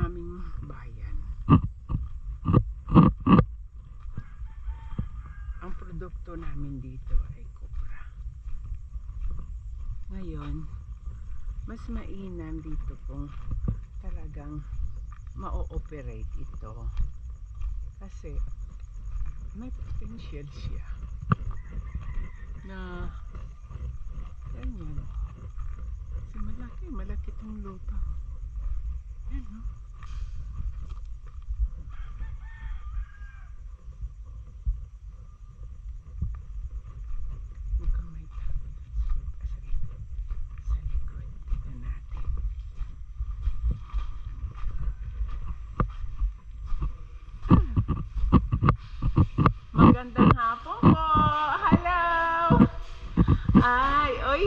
aming bayan. Ang produkto namin dito ay kopra. Ngayon, mas mainam dito kung talagang ma-ooperate ito. Kasi may potential siya na ganyan. Kasi malaki itong lupa. Yan, no? Mukhang may tao sa likod. Tignan natin. Magandang hapon po. Hello. Ay, oy.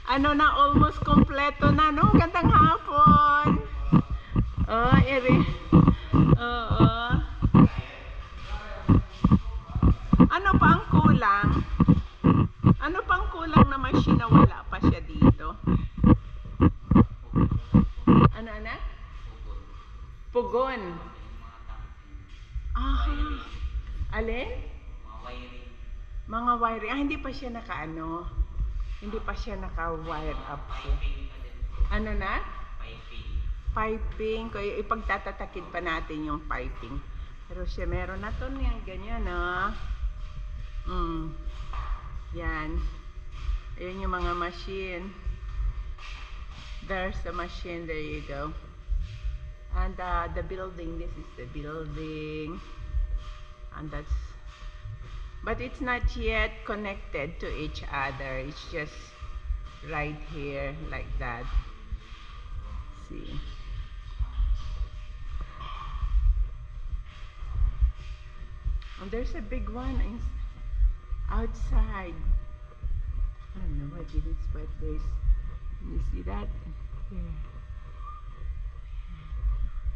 Ano na, almost kompleto na, no? Magandang hapon. Oh, eri. Oo. Ano pa ang kulang? Ano pang kulang na machine na wala pa siya dito? Ano, ano? Pugon. Ah. Alin? Mga wiring. Ah, hindi pa siya naka-ano. Hindi pa siya naka-wire up siya. Ano na? Piping. Kaya ipagtatatakid pa natin yung piping. Pero siya meron na to niyang ganyan, no? Yan. Ayan yung mga machine. There's the machine. There you go. And the building. This is the building. And that's, but it's not yet connected to each other. It's just right here like that. See. And there's a big one outside. I don't know what it is, but there's, you see that? Here.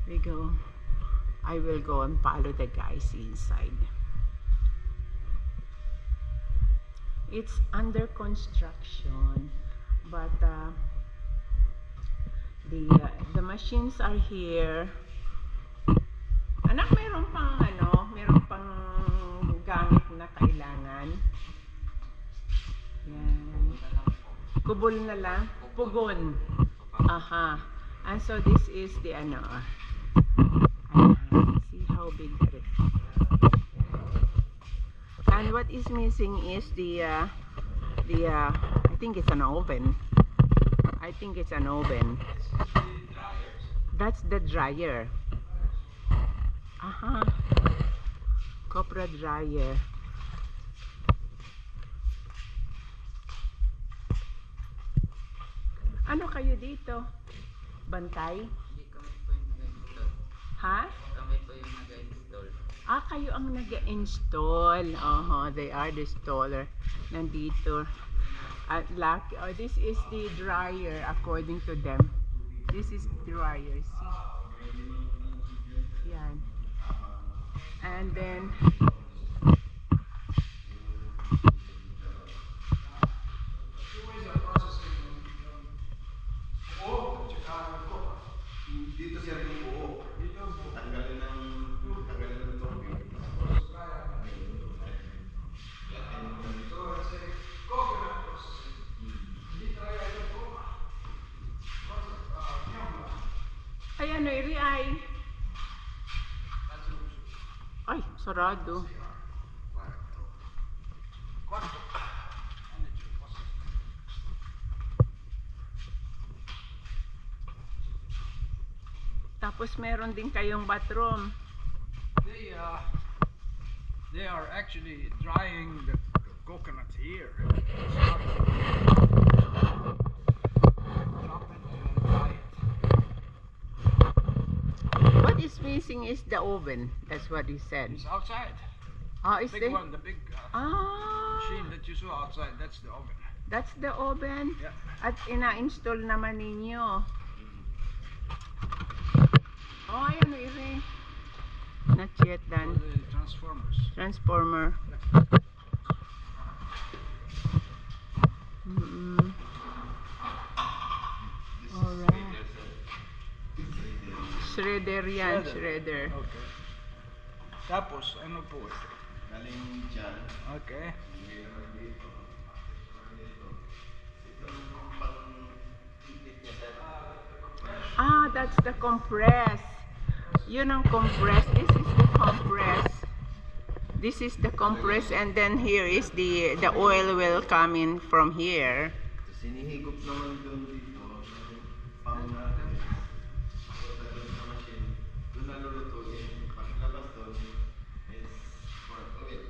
We go. I will go and follow the guys inside. It's under construction, but the machines are here. Anak, meron pang ano, meron pang gamit na kailangan. Yan. Kubol na lang. Pugon. Aha. And so this is the ano. See how big that is. And what is missing is the I think it's an oven. I think it's an oven. That's the dryer. Aha. Copra dryer. Ano kayo dito? Bantay? Hindi kami po yung nag-install. Ha? Kami po yung nag-install. Ah, kayo ang nag-install. They are the installer. Nandito. At lucky, this is the dryer according to them. This is the dryer. See? Yan. And then dito siya rin buo. Tanggalin ng tubig. So it's a coconut processing. Hindi talaga ito coconut. ay ano, iri ay. Ay, sarado. Tapos meron din kayong bathroom. They are actually drying the coconut here. Chop it and dry it. What is missing is the oven. That's what he said. It's outside. Ah, is Big there? one, the big Ah, machine that you saw outside. That's the oven. that's the oven. Yeah. At ina-install naman ninyo. Oh, ayan, iri. Not yet For done. the transformers. Transformer. Alright. Shredder yan, Shredder. shredder. Okay. Tapos, ano po ito? Galing dyan. Okay. Meron dito. Dito. Ito yung pang-init niya sir. Ah, that's the compress. Yun ang compress. This is the compress. This is the compress, and then here is the oil will come in from here. Sinihigop naman doon dito. Pang natin. Punta doon sa machine. Doon nalulutuin. Paglabas doon is for oil.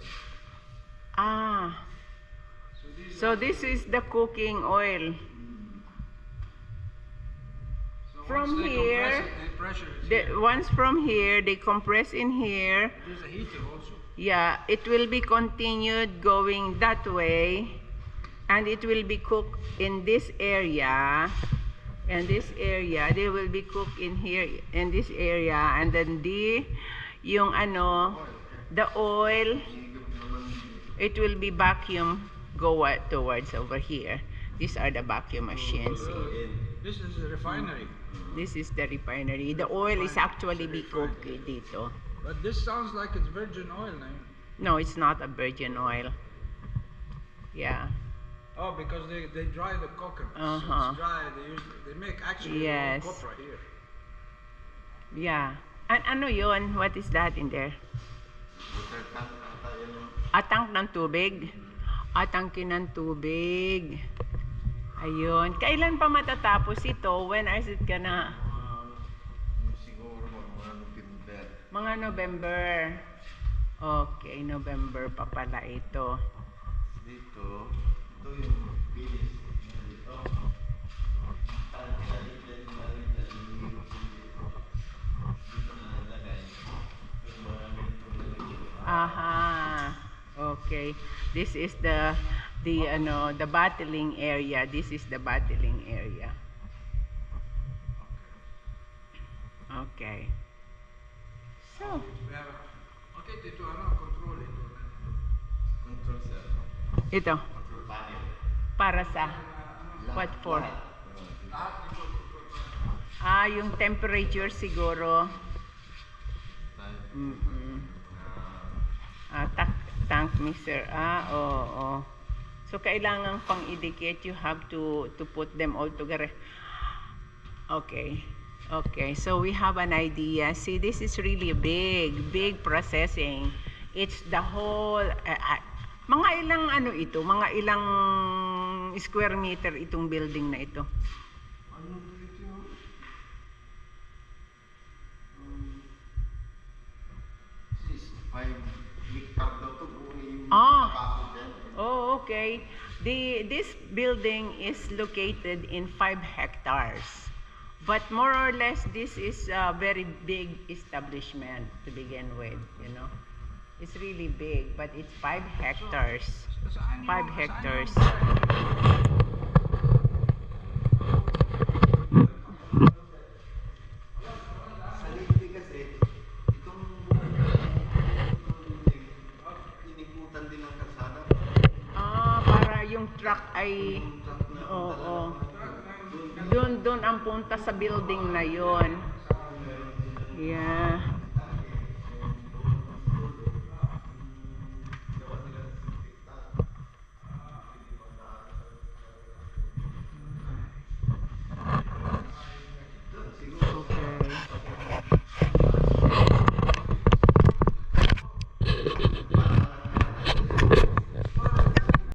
Ah, so this is the cooking oil. So From once they here, compress it, the pressure is here. Once from here, they compress in here. There's a heater also. Yeah, it will be continued going that way, and it will be cooked in this area. And this area, they will be cooked in here, in this area, and then yung the oil, Sinihigop naman dito. it will be vacuum towards over here. These are the vacuum machines. This is a refinery. This is the refinery. The oil is actually be cooked dito. But this sounds like it's virgin oil now. No, it's not a virgin oil. Yeah. Oh, because they dry the coconut. So Uh-huh. it's dry. They make actually Yes. copra here. Yeah. And ano yun? What is that in there? Water tank ata yun yung Tank ng tubig? Tangke ng tubig. Ayun. Kailan pa matatapos ito? When is it gonna? siguro mga November. Mga November. Okay, November pa pala ito. Dito, ito yung finish. Dito. Talitid. Dito na nalagay. Yung mga ganito nalagay. Aha. Okay. This is the bottling area. This is the bottling area. Okay. So, We have okay, dito control it. Control cell. ito. Control panel. Para sa what for? Yung temperature siguro. Mm-mm. Tank mixer. Oo. So kailangan pang idikit, you have to put them all together. Okay. So we have an idea. See, this is really big processing. It's the whole mga ilang mga ilang square meter itong building na ito. Ano dito? 5 hectare daw to. Oh, okay. This building is located in 5 hectares. But more or less, this is a very big establishment to begin with, you know. It's really big, but it's 5 hectares. 5 hectares. Sa Leyte kasi, itong inikutan din ng kalsada. Para yung truck ay, Yung truck na oo. Doon ang punta sa building na yon. Yeah.